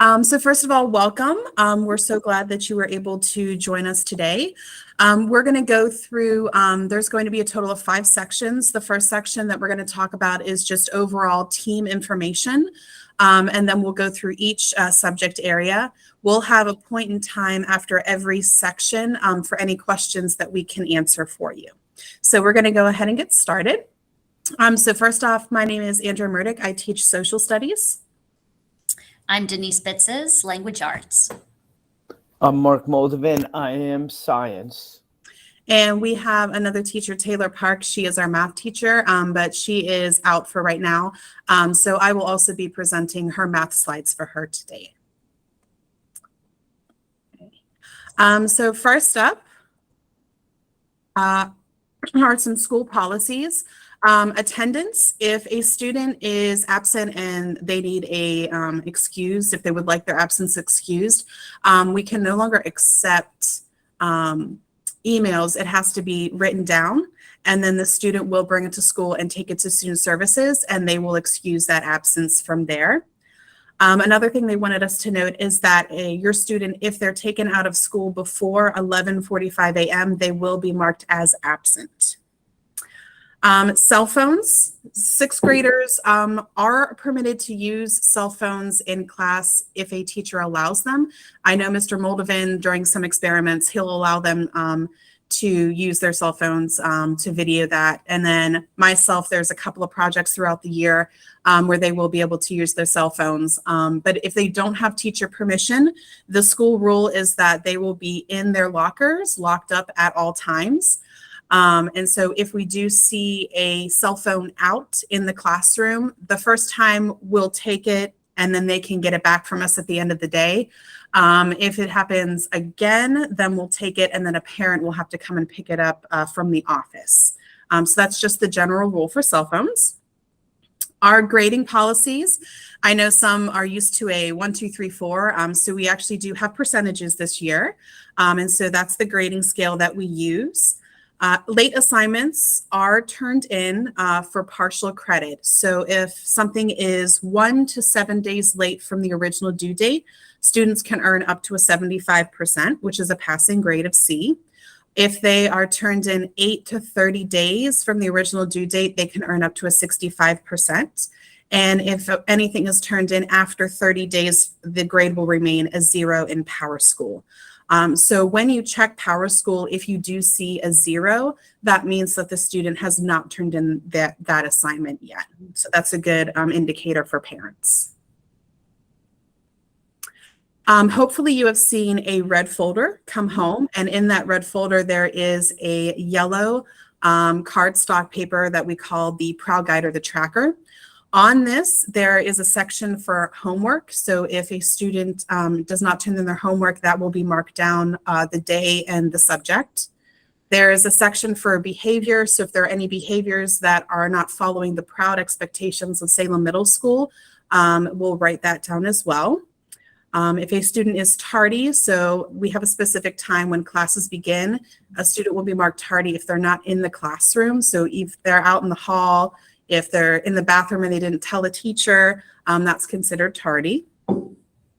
So first of all, welcome. We're so glad that you were able to join us today. We're going to go through, there's going to be a total of 5 sections. The first section that we're going to talk about is just overall team information. And then we'll go through each subject area. We'll have a point in time after every section for any questions that we can answer for you. So we're going to go ahead and get started. So first off, my name is Andrea Murdick. I teach social studies. I'm Denise Bitzes, Language Arts. I'm Mark Moldovan. I am Science. And we have another teacher, Taylor Park. She is our math teacher, but she is out for right now. So I will also be presenting her math slides for her today. So first up are some school policies. Attendance, if a student is absent and they need a excused, if they would like their absence excused, we can no longer accept emails. It has to be written down, and then the student will bring it to school and take it to student services, and they will excuse that absence from there. Another thing they wanted us to note is that your student, if they're taken out of school before 11:45 a.m., they will be marked as absent. Cell phones, 6th graders are permitted to use cell phones in class if a teacher allows them. I know Mr. Moldovan, during some experiments, he'll allow them to use their cell phones to video that. And then myself, there's a couple of projects throughout the year where they will be able to use their cell phones. But if they don't have teacher permission, the school rule is that they will be in their lockers, locked up at all times. And so if we do see a cell phone out in the classroom, the first time we'll take it and then they can get it back from us at the end of the day. If it happens again, then we'll take it and then a parent will have to come and pick it up from the office. So that's just the general rule for cell phones. Our grading policies, I know some are used to a 1, 2, 3, 4. So we actually do have percentages this year. And so that's the grading scale that we use. Late assignments are turned in for partial credit. So if something is 1 to 7 days late from the original due date, students can earn up to a 75%, which is a passing grade of C. If they are turned in 8 to 30 days from the original due date, they can earn up to a 65%. And if anything is turned in after 30 days, the grade will remain a 0 in PowerSchool. So when you check PowerSchool, if you do see a 0, that means that the student has not turned in that assignment yet. So that's a good indicator for parents. Hopefully you have seen a red folder come home, and in that red folder there is a yellow cardstock paper that we call the Proud Guide or the Tracker. On this, there is a section for homework. So if a student does not turn in their homework, that will be marked down the day and the subject. There is a section for behavior. So if there are any behaviors that are not following the proud expectations of Salem Middle School, we'll write that down as well. If a student is tardy, so we have a specific time when classes begin, a student will be marked tardy if they're not in the classroom. So if they're out in the hall, if they're in the bathroom and they didn't tell a teacher, that's considered tardy.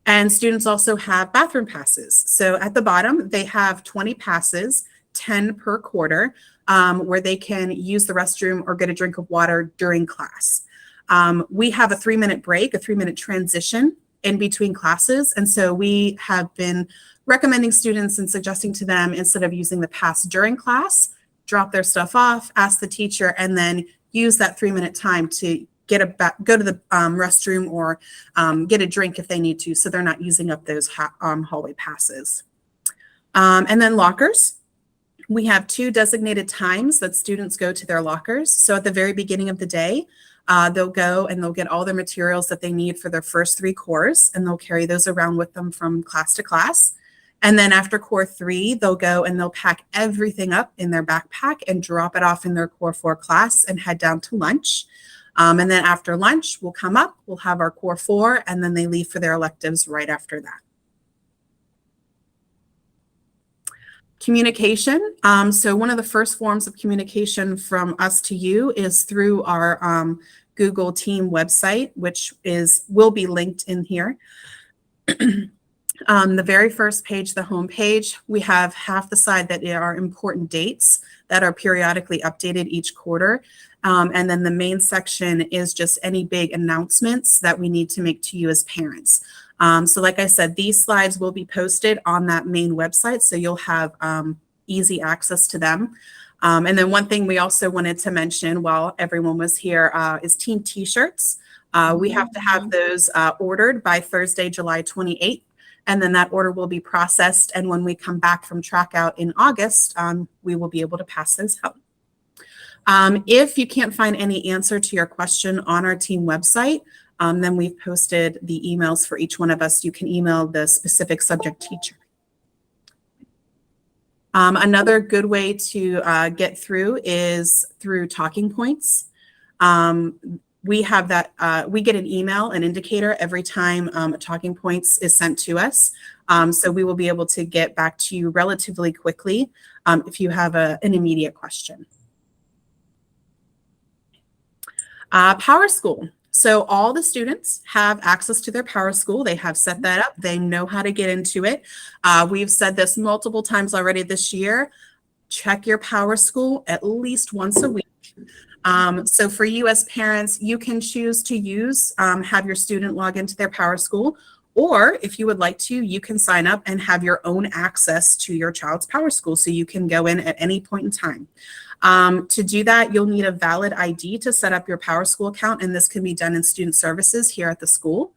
And students also have bathroom passes. So at the bottom, they have 20 passes, 10 per quarter, where they can use the restroom or get a drink of water during class. We have a 3-minute break, a 3-minute transition in between classes. And so we have been recommending students and suggesting to them, instead of using the pass during class, drop their stuff off, ask the teacher, and then use that 3-minute time to go to the restroom or get a drink if they need to, so they're not using up those hallway passes. And then lockers. We have 2 designated times that students go to their lockers. So at the very beginning of the day, they'll go and they'll get all their materials that they need for their first 3 cores, and they'll carry those around with them from class to class. And then after core 3, they'll go and they'll pack everything up in their backpack and drop it off in their core 4 class and head down to lunch. And then after lunch, we'll come up, we'll have our core 4, and then they leave for their electives right after that. Communication. So one of the first forms of communication from us to you is through our Google Team website, which will be linked in here. The very first page, the home page, we have half the side that are important dates that are periodically updated each quarter. And then the main section is just any big announcements that we need to make to you as parents. So like I said, these slides will be posted on that main website, so you'll have easy access to them. And then one thing we also wanted to mention while everyone was here is team t-shirts. We have to have those ordered by Thursday, July 28th. And then that order will be processed. And when we come back from track out in August, we will be able to pass those out. If you can't find any answer to your question on our team website, then we've posted the emails for each one of us. You can email the specific subject teacher. Another good way to get through is through talking points. We have that, we get an email, an indicator every time a talking points is sent to us. So we will be able to get back to you relatively quickly if you have an immediate question. Power School. So all the students have access to their Power School. They have set that up. They know how to get into it. We've said this multiple times already this year. Check your Power School at least once a week. So for you as parents, you can choose to have your student log into their Power School, or if you would like to, you can sign up and have your own access to your child's Power School, so you can go in at any point in time. To do that, you'll need a valid ID to set up your Power School account, and this can be done in student services here at the school.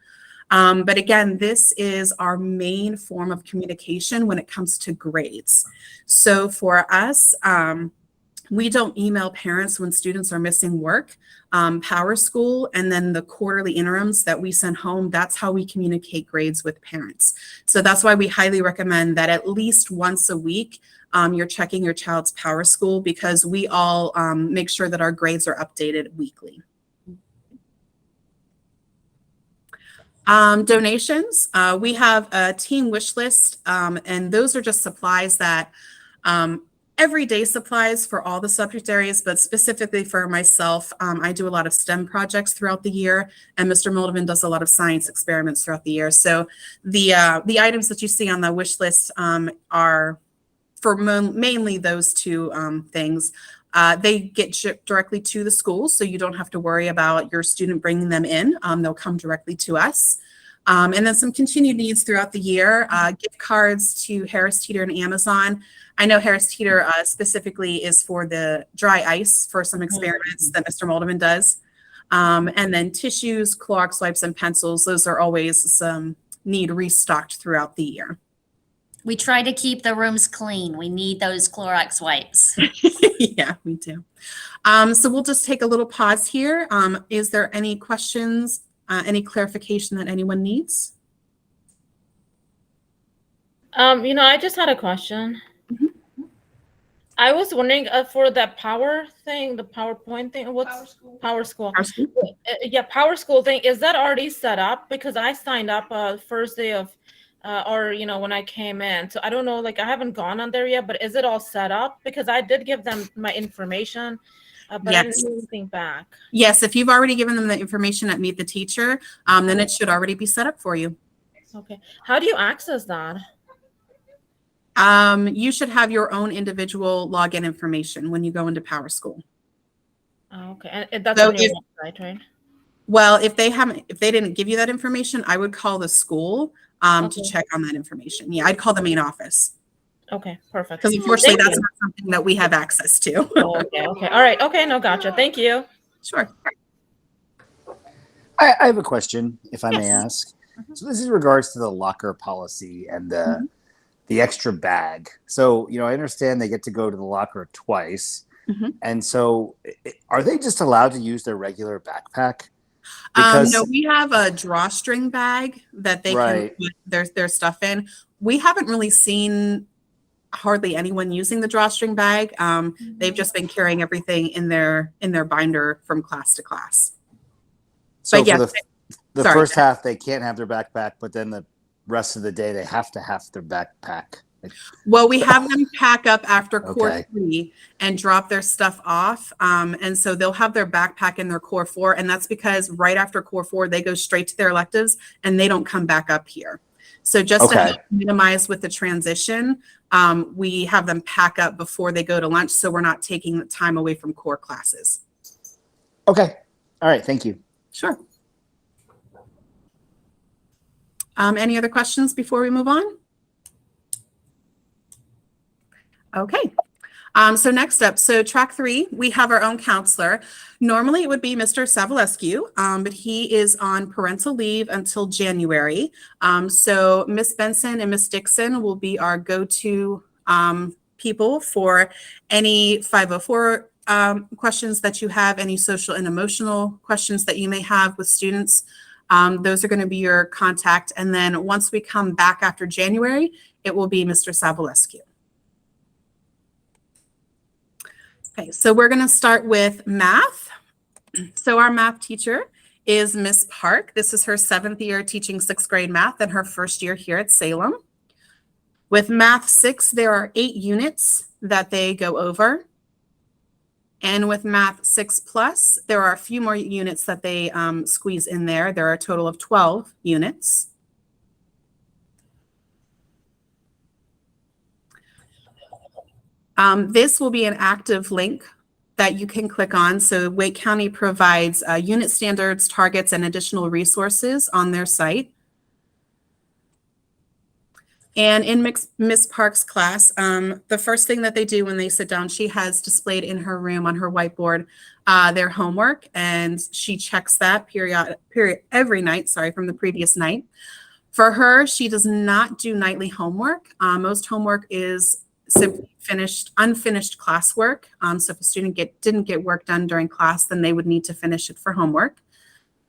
But again, this is our main form of communication when it comes to grades. So for us, we don't email parents when students are missing work. Power School and then the quarterly interims that we send home, that's how we communicate grades with parents. So that's why we highly recommend that at least once a week, you're checking your child's Power School, because we all make sure that our grades are updated weekly. Donations, we have a team wish list, and those are just supplies that everyday supplies for all the subject areas, but specifically for myself, I do a lot of STEM projects throughout the year, and Mr. Moldovan does a lot of science experiments throughout the year. So the items that you see on the wish list are for mainly those two things. They get shipped directly to the school, so you don't have to worry about your student bringing them in. They'll come directly to us. And then some continued needs throughout the year, gift cards to Harris Teeter and Amazon. I know Harris Teeter specifically is for the dry ice for some experiments that Mr. Moldovan does. And then tissues, Clorox wipes, and pencils. Those are always some need restocked throughout the year. We try to keep the rooms clean. We need those Clorox wipes. Yeah, we do. So we'll just take a little pause here. Is there any questions, any clarification that anyone needs? I just had a question. I was wondering for that power thing, the PowerPoint thing, what's Power School? Power School? Yeah, Power School thing. Is that already set up? Because I signed up first day of, when I came in. So I don't know, I haven't gone on there yet, but is it all set up? Because I did give them my information, but I didn't get anything back. Yes, if you've already given them the information at Meet the Teacher, then it should already be set up for you. Okay. How do you access that? You should have your own individual login information when you go into Power School. Oh, okay, and that's So on your website, right? Well, if they didn't give you that information, I would call the school to check on that information. Yeah, I'd call the main office. Okay, perfect. Because unfortunately, that's not something that we have access to. Okay, all right. Okay, no, gotcha. Thank you. Sure. I have a question, if I may ask. So this is in regards to the locker policy and the extra bag. So, I understand they get to go to the locker twice. And so are they just allowed to use their regular backpack? Because no, we have a drawstring bag that they can put their stuff in. We haven't really seen hardly anyone using the drawstring bag. They've just been carrying everything in their binder from class to class. So but for the first half, they can't have their backpack, but then the rest of the day, they have to have their backpack. Well, we have them pack up after core 3 and drop their stuff off. And so they'll have their backpack in their core 4. And that's because right after core 4, they go straight to their electives and they don't come back up here. So just to Okay. help minimize with the transition, we have them pack up before they go to lunch, so we're not taking the time away from core classes. Okay. All right. Thank you. Sure. Any other questions before we move on? Okay. So next up, so track 3, we have our own counselor. Normally it would be Mr. Savalescu, but he is on parental leave until January. So Miss Benson and Miss Dixon will be our go-to people for any 504 questions that you have, any social and emotional questions that you may have with students. Those are going to be your contact. And then once we come back after January, it will be Mr. Savalescu. Okay, so we're going to start with math. So our math teacher is Miss Park. This is her 7th year teaching 6th grade math and her 1st year here at Salem. With Math 6, there are 8 units that they go over. And with Math 6 Plus, there are a few more units that they squeeze in there. There are a total of 12 units. This will be an active link that you can click on. So Wake County provides unit standards, targets, and additional resources on their site. And in Miss Park's class, the first thing that they do when they sit down, she has displayed in her room on her whiteboard their homework, and she checks that every night, from the previous night. For her, she does not do nightly homework. Most homework is simply unfinished classwork. So if a student didn't get work done during class, then they would need to finish it for homework.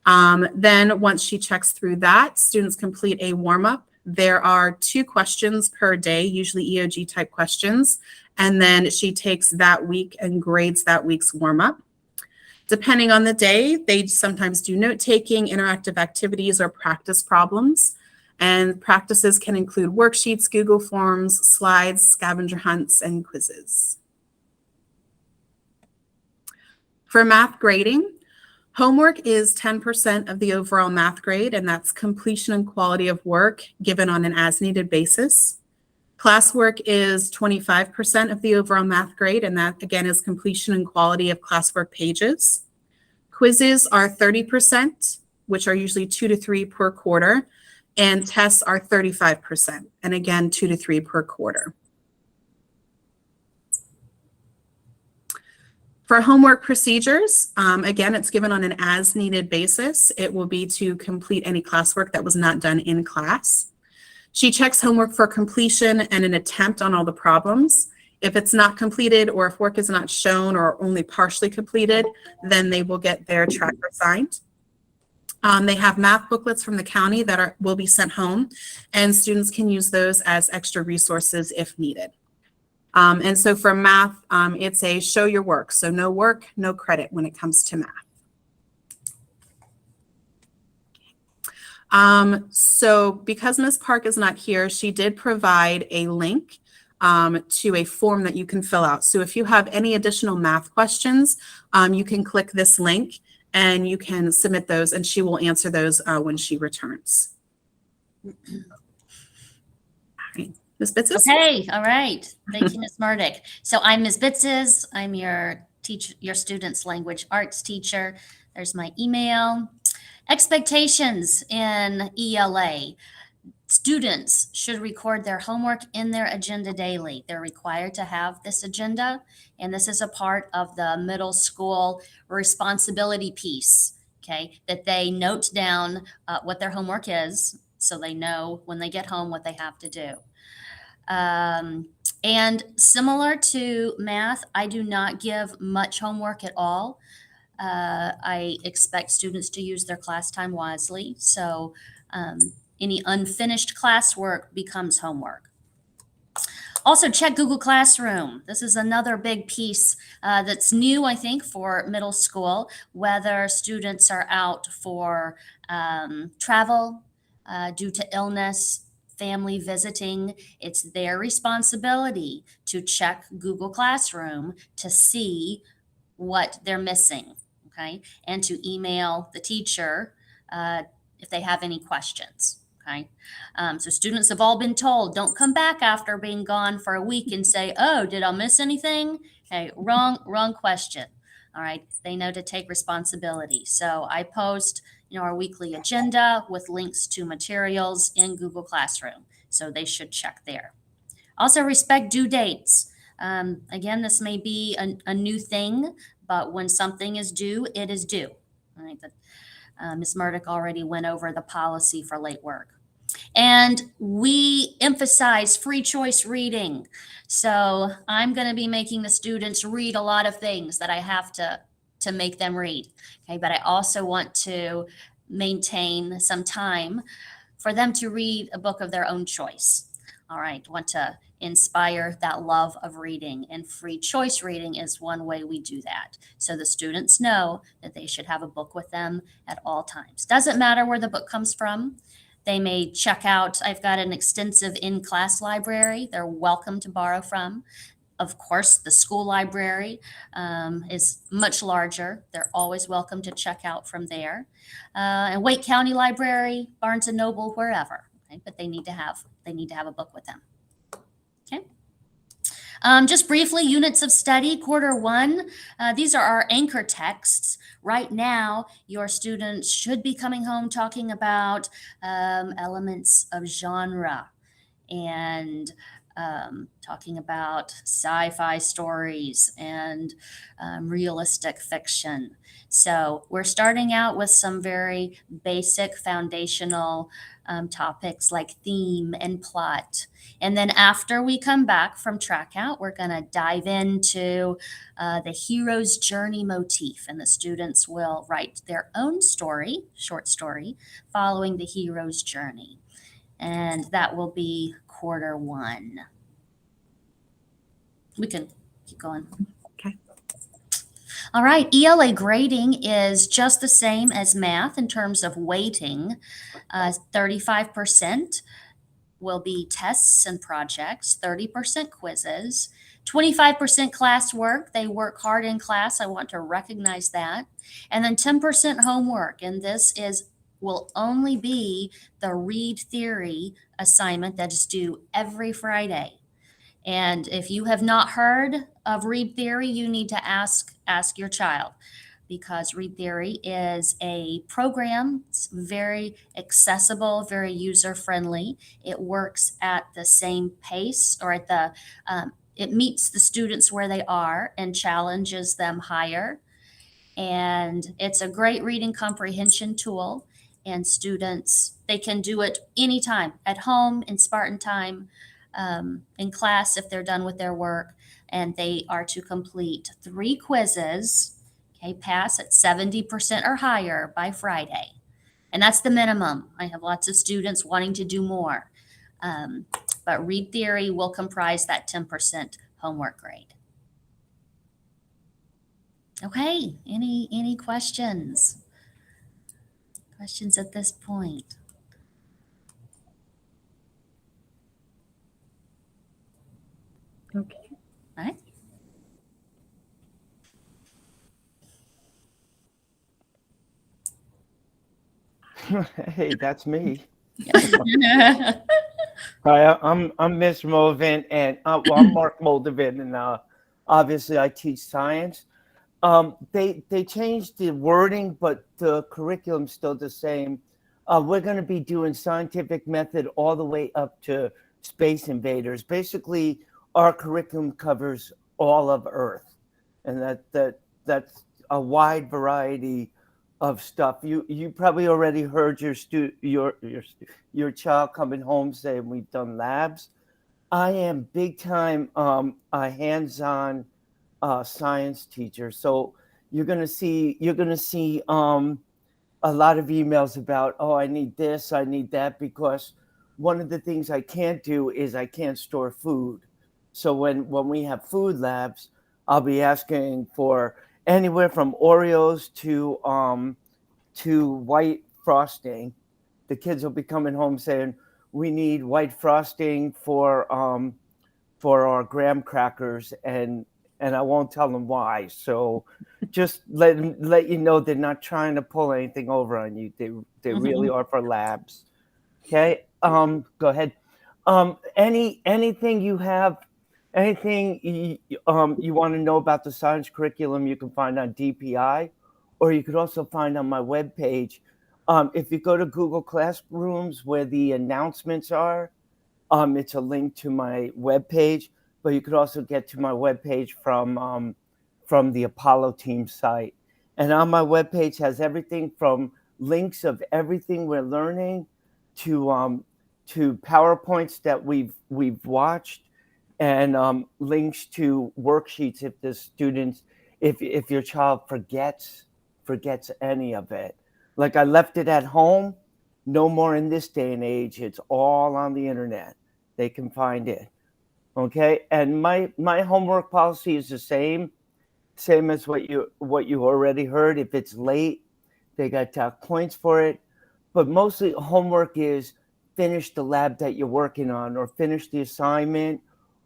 Then once she checks through that, students complete a warm-up. There are 2 questions per day, usually EOG type questions. And then she takes that week and grades that week's warm-up. Depending on the day, they sometimes do note-taking, interactive activities, or practice problems. And practices can include worksheets, Google Forms, slides, scavenger hunts, and quizzes. For math grading, homework is 10% of the overall math grade, and that's completion and quality of work given on an as-needed basis. Classwork is 25% of the overall math grade, and that, again, is completion and quality of classwork pages. Quizzes are 30%, which are usually 2 to 3 per quarter, and tests are 35%, and again, 2 to 3 per quarter. For homework procedures, again, it's given on an as-needed basis. It will be to complete any classwork that was not done in class. She checks homework for completion and an attempt on all the problems. If it's not completed, or if work is not shown or only partially completed, then they will get their tracker assigned. They have math booklets from the county that will be sent home, and students can use those as extra resources if needed. And so for math, it's a show your work. So no work, no credit when it comes to math. So because Ms. Park is not here, she did provide a link to a form that you can fill out. So if you have any additional math questions, you can click this link and you can submit those, and she will answer those when she returns. All right. Ms. Bitzes? Okay, all right. Thank you, Ms. Murdick. So I'm Ms. Bitzes. I'm your student's language arts teacher. There's my email. Expectations in ELA. Students should record their homework in their agenda daily. They're required to have this agenda, and this is a part of the middle school responsibility piece, okay, that they note down what their homework is so they know when they get home what they have to do. And similar to math, I do not give much homework at all. I expect students to use their class time wisely. So any unfinished classwork becomes homework. Also, check Google Classroom. This is another big piece that's new, I think, for middle school, whether students are out for travel due to illness, family visiting. It's their responsibility to check Google Classroom to see what they're missing, okay? And to email the teacher if they have any questions, Okay. So students have all been told, don't come back after being gone for a week and say, oh, did I miss anything? Okay, wrong question. All right. They know to take responsibility. So I post, our weekly agenda with links to materials in Google Classroom. So they should check there. Also respect due dates. Again, this may be a new thing, but when something is due, it is due. All right. Ms. Murdoch already went over the policy for late work. And we emphasize free choice reading. So I'm going to be making the students read a lot of things that I have to make them read. Okay, but I also want to maintain some time for them to read a book of their own choice. All right, want to inspire that love of reading, and free choice reading is one way we do that. So the students know that they should have a book with them at all times. Doesn't matter where the book comes from. They may check out, I've got an extensive in-class library they're welcome to borrow from. Of course, the school library is much larger. They're always welcome to check out from there. And Wake County Library, Barnes and Noble, wherever. Okay? But they need to have a book with them. Okay. Just briefly, units of study, quarter one. These are our anchor texts. Right now, your students should be coming home talking about elements of genre and talking about sci-fi stories and realistic fiction. So we're starting out with some very basic foundational topics like theme and plot. And then after we come back from track out, we're going to dive into the hero's journey motif, and the students will write their own story, short story, following the hero's journey. And that will be quarter one. We can keep going. Okay. All right. ELA grading is just the same as math in terms of weighting. 35% will be tests and projects, 30% quizzes, 25% classwork. They work hard in class. I want to recognize that. And then 10% homework. And this will only be the read theory assignment that is due every Friday. And if you have not heard of read theory, you need to ask your child, because read theory is a program. It's very accessible, very user friendly. It works at the same pace, or at the it meets the students where they are and challenges them higher. And it's a great reading comprehension tool. And students, they can do it anytime, at home, in Spartan time, in class if they're done with their work. And they are to complete 3 quizzes, okay, pass at 70% or higher by Friday. And that's the minimum. I have lots of students wanting to do more. But read theory will comprise that 10% homework grade. Okay, any questions? Questions at this point? Okay. All right. Hey, that's me. Yeah. Hi, I'm Mr. Moldavin, and I'm Mark Moldavin, and obviously I teach science. They changed the wording, but the curriculum's still the same. We're going to be doing scientific method all the way up to Space Invaders. Basically, our curriculum covers all of Earth, and that's a wide variety of stuff. You probably already heard your child coming home saying we've done labs. I am big time a hands-on science teacher, so you're gonna see a lot of emails about, oh, I need this, I need that, because one of the things I can't do is I can't store food. So when we have food labs, I'll be asking for anywhere from Oreos to white frosting. The kids will be coming home saying, we need white frosting for our graham crackers, and I won't tell them why. So just let you know they're not trying to pull anything over on you. They really are for labs. Okay. Go ahead. Anything you have, anything you want to know about the science curriculum, you can find on DPI, or you could also find on my webpage. If you go to Google Classrooms where the announcements are, it's a link to my webpage, but you could also get to my webpage from the Apollo team site. And on my webpage has everything from links of everything we're learning to PowerPoints that we've watched, and links to worksheets if the students, if your child forgets any of it. Like I left it at home, no more in this day and age. It's all on the internet. They can find it. Okay. And my homework policy is the same as what you already heard. If it's late, they got points for it. But mostly homework is finish the lab that you're working on, or finish the assignment,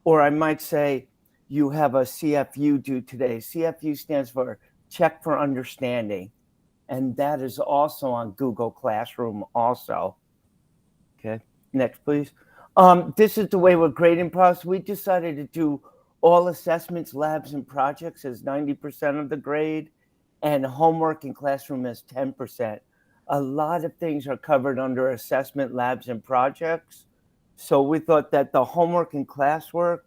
or I might say you have a CFU due today. CFU stands for Check for Understanding, and that is also on Google Classroom also. Okay, next please. This is the way we're grading process. We decided to do all assessments, labs, and projects as 90% of the grade, and homework and classroom as 10%. A lot of things are covered under assessment, labs, and projects. So we thought that the homework and classwork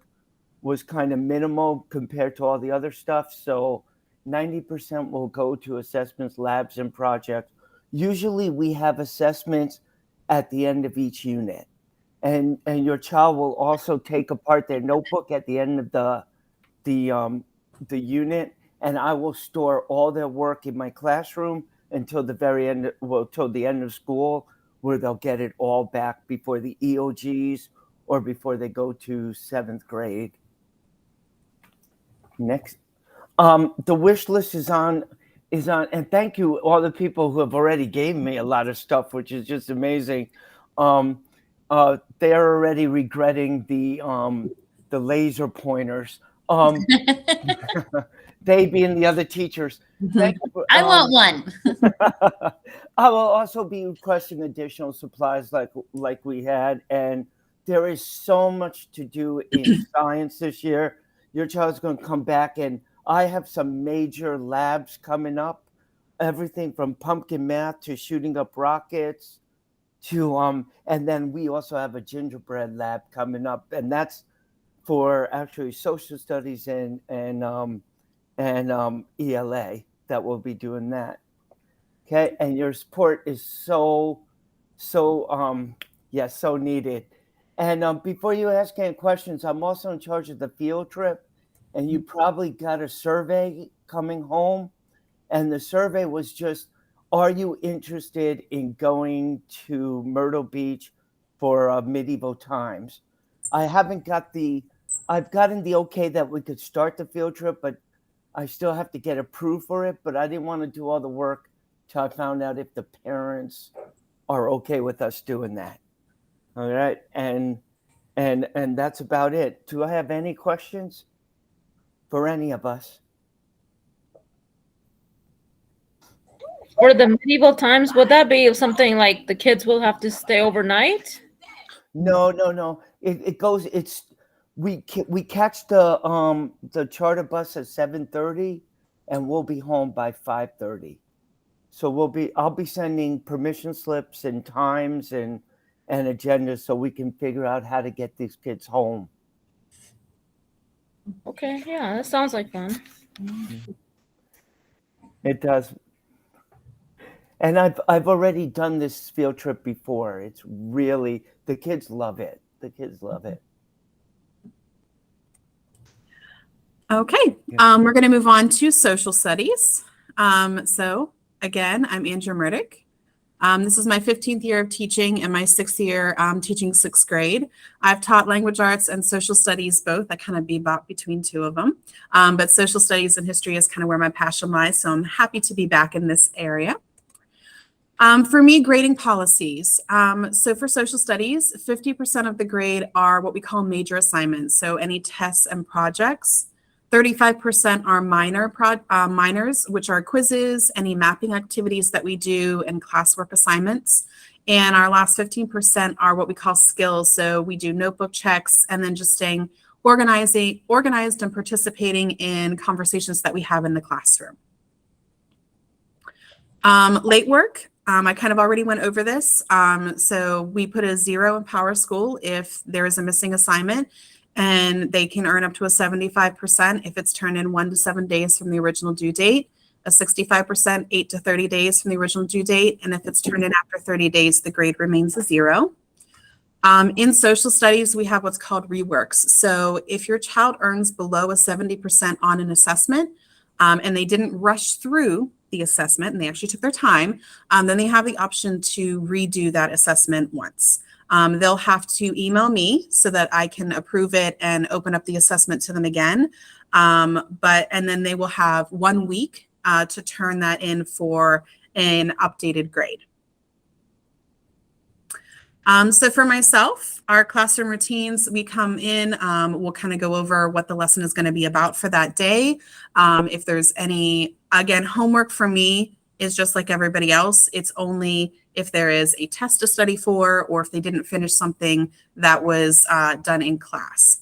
was kind of minimal compared to all the other stuff. So 90% will go to assessments, labs, and projects. Usually we have assessments at the end of each unit. And your child will also take apart their notebook at the end of the unit, and I will store all their work in my classroom until the very end, till the end of school, where they'll get it all back before the EOGs or before they go to 7th grade. Next. The wish list is on, and thank you all the people who have already gave me a lot of stuff, which is just amazing. They're already regretting the laser pointers. They being the other teachers. Thank you. I want one. I will also be requesting additional supplies like we had, and there is so much to do in science this year. Your child's going to come back, and I have some major labs coming up. Everything from pumpkin math to shooting up rockets to and then we also have a gingerbread lab coming up, and that's for actually social studies and ELA that will be doing that. Okay, and your support is so needed. And before you ask any questions, I'm also in charge of the field trip, and you probably got a survey coming home, and the survey was just, are you interested in going to Myrtle Beach for medieval times? I've gotten the okay that we could start the field trip, but I still have to get approved for it. But I didn't want to do all the work till I found out if the parents are okay with us doing that. All right, and that's about it. Do I have any questions for any of us? For the medieval times, would that be something like the kids will have to stay overnight? No. It goes. We catch the charter bus at 7:30, and we'll be home by 5:30. So I'll be sending permission slips and times and agendas so we can figure out how to get these kids home. Okay, yeah, that sounds like fun. It does. And I've already done this field trip before. It's really, the kids love it. The kids love it. Okay, we're going to move on to social studies. So again, I'm Andrea Murdick. This is my 15th year of teaching and my 6th year teaching 6th grade. I've taught language arts and social studies both. I kind of bebop between two of them. But social studies and history is kind of where my passion lies. So I'm happy to be back in this area. For me, grading policies. So for social studies, 50% of the grade are what we call major assignments. So any tests and projects. 35% are minors, which are quizzes, any mapping activities that we do, and classwork assignments. And our last 15% are what we call skills. So we do notebook checks and then just staying organized and participating in conversations that we have in the classroom. Late work, I kind of already went over this. So we put a 0 in PowerSchool if there is a missing assignment, and they can earn up to a 75% if it's turned in 1 to 7 days from the original due date, a 65% 8 to 30 days from the original due date, and if it's turned in after 30 days, the grade remains a 0. In social studies, we have what's called reworks. So if your child earns below a 70% on an assessment, and they didn't rush through the assessment and they actually took their time, then they have the option to redo that assessment once. They'll have to email me so that I can approve it and open up the assessment to them again. And then they will have 1 week to turn that in for an updated grade. So for myself, our classroom routines, we come in, we'll kind of go over what the lesson is going to be about for that day. If there's any, again, homework for me is just like everybody else. It's only if there is a test to study for, or if they didn't finish something that was done in class.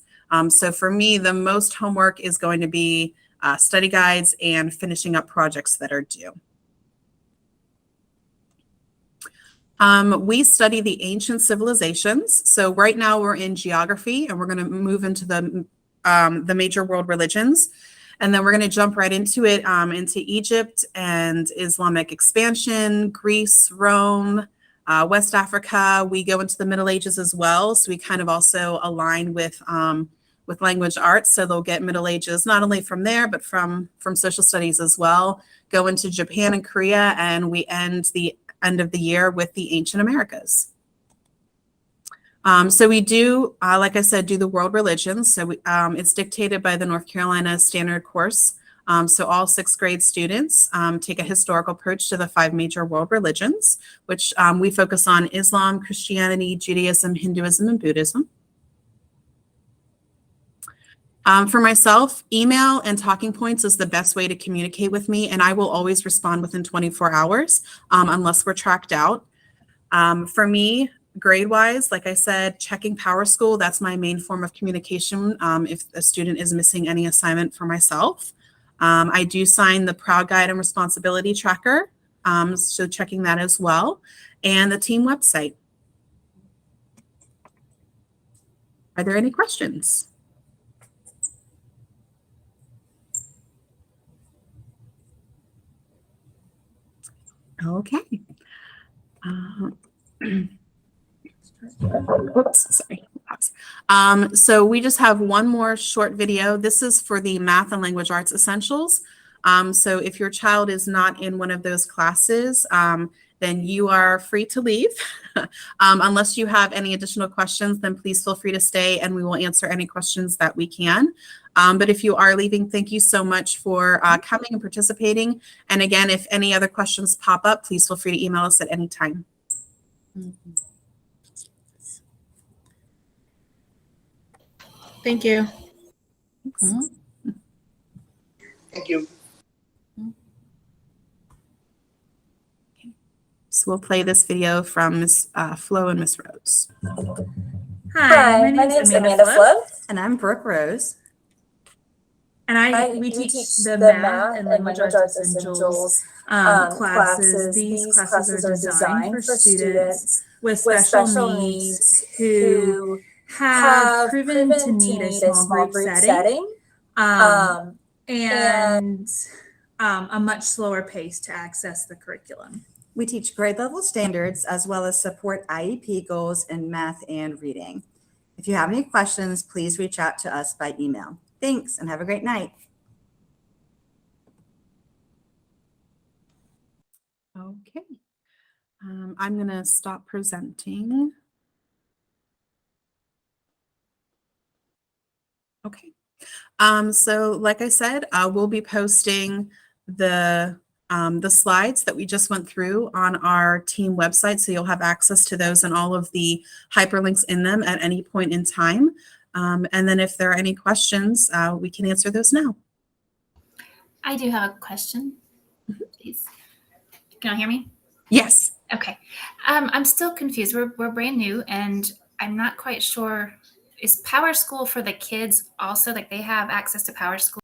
So for me, the most homework is going to be study guides and finishing up projects that are due. We study the ancient civilizations. So right now we're in geography, and we're going to move into the major world religions. And then we're going to jump right into it, into Egypt and Islamic expansion, Greece, Rome, West Africa. We go into the Middle Ages as well. So we kind of also align with language arts. So they'll get Middle Ages, not only from there, but from social studies as well. Go into Japan and Korea, and we end the end of the year with the ancient Americas. So we do, like I said, do the world religions. So it's dictated by the North Carolina standard course. So all 6th grade students take a historical approach to the 5 major world religions, which we focus on Islam, Christianity, Judaism, Hinduism, and Buddhism. For myself, email and talking points is the best way to communicate with me, and I will always respond within 24 hours unless we're tracked out. For me, grade-wise, like I said, checking PowerSchool, that's my main form of communication if a student is missing any assignment for myself. I do sign the Proud Guide and Responsibility Tracker, so checking that as well, and the team website. Are there any questions? Okay. Oops, sorry. So we just have one more short video. This is for the Math and Language Arts Essentials. So if your child is not in one of those classes, then you are free to leave. Unless you have any additional questions, then please feel free to stay and we will answer any questions that we can. But if you are leaving, thank you so much for coming and participating. And again, if any other questions pop up, please feel free to email us at any time. Thank you. Thanks. Thank you. So we'll play this video from Ms. Flo and Ms. Rhodes. Hi, my name is Amanda Flo. And I'm Brooke Rose. And we teach the Math and Language Arts Essentials classes. These classes are designed for students with special needs who have proven to need a small group setting and a much slower pace to access the curriculum. We teach grade level standards as well as support IEP goals in math and reading. If you have any questions, please reach out to us by email. Thanks and have a great night. Okay. I'm going to stop presenting. Okay. So like I said, we'll be posting the slides that we just went through on our team website. So you'll have access to those and all of the hyperlinks in them at any point in time. And then if there are any questions, we can answer those now. I do have a question, please. Can I hear me? Yes. Okay. I'm still confused. We're brand new, and I'm not quite sure. Is Power School for the kids also, like they have access to Power School?